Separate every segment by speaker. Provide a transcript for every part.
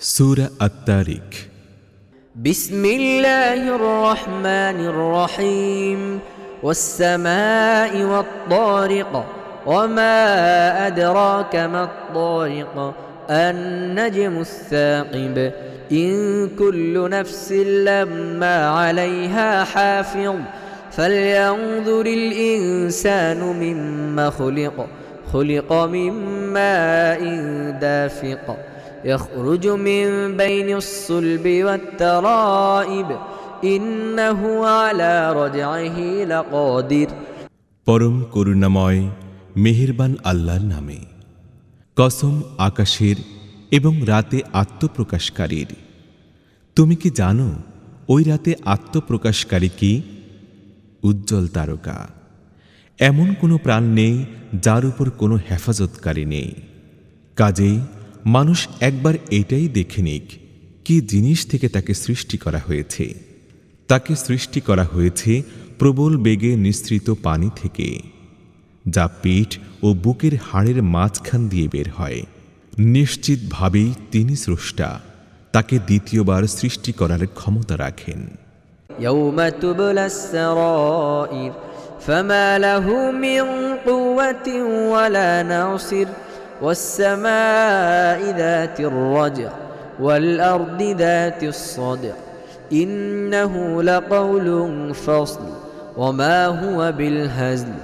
Speaker 1: سورة الطارق.
Speaker 2: بسم الله الرحمن الرحيم والسماء والطارق وما أدراك ما الطارق النجم الثاقب إن كل نفس لما عليها حافظ فلينظر الإنسان مما خلق من ماء دافق يخرج من بين الصلب والترائب إنه على رجعه لقادر
Speaker 1: পরম করুণাময় মেহেরবান আল্লাহর নামে। কসম আকাশের এবং রাতে আত্মপ্রকাশকারীর। তুমি কি জানো ওই রাতে আত্মপ্রকাশকারী কি? উজ্জ্বল তারকা। এমন কোনো প্রাণ নেই যার উপর কোনো হেফাজতকারী নেই। কাজেই মানুষ একবার এটাই দেখে নিক কি জিনিস থেকে তাকে সৃষ্টি করা হয়েছে। তাকে সৃষ্টি করা হয়েছে প্রবল বেগে নিঃসৃত পানি থেকে, যা পেট ও বুকের হাড়ের মাঝখান দিয়ে বের হয়। নিশ্চিতভাবেই তিনি স্রষ্টা, তাকে দ্বিতীয়বার সৃষ্টি করার ক্ষমতা রাখেন।
Speaker 2: يوم تبلى السرائر فما له من قوة ولا ناصر والسماء ذات الرجع والأرض ذات الصدع إنه لقول فصل وما هو بالهزل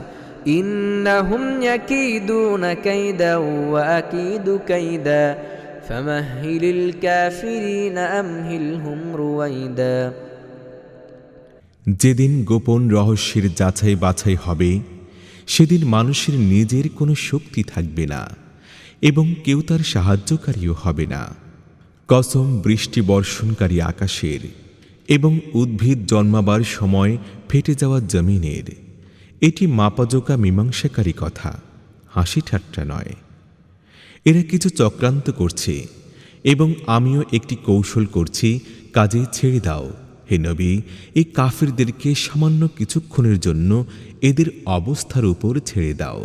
Speaker 2: إنهم يكيدون كيدا وأكيد كيدا فمهل الكافرين أمهلهم رويدا
Speaker 1: যেদিন গোপন রহস্যের যাচাই বাছাই হবে, সেদিন মানুষের নিজের কোনো শক্তি থাকবে না এবং কেউ তার সাহায্যকারীও হবে না। কসম বৃষ্টি বর্ষণকারী আকাশের এবং উদ্ভিদ জন্মাবার সময় ফেটে যাওয়া জমিনের। এটি মাপাজোকা মীমাংসাকারী কথা, হাসি ঠাট্টা নয়। এরা কিছু চক্রান্ত করছে এবং আমিও একটি কৌশল করছি, কাজে ছেড়ে দাও হে নবী, এই কাফিরদেরকে সামান্য কিছুক্ষণের জন্য এদের অবস্থার উপর ছেড়ে দাও।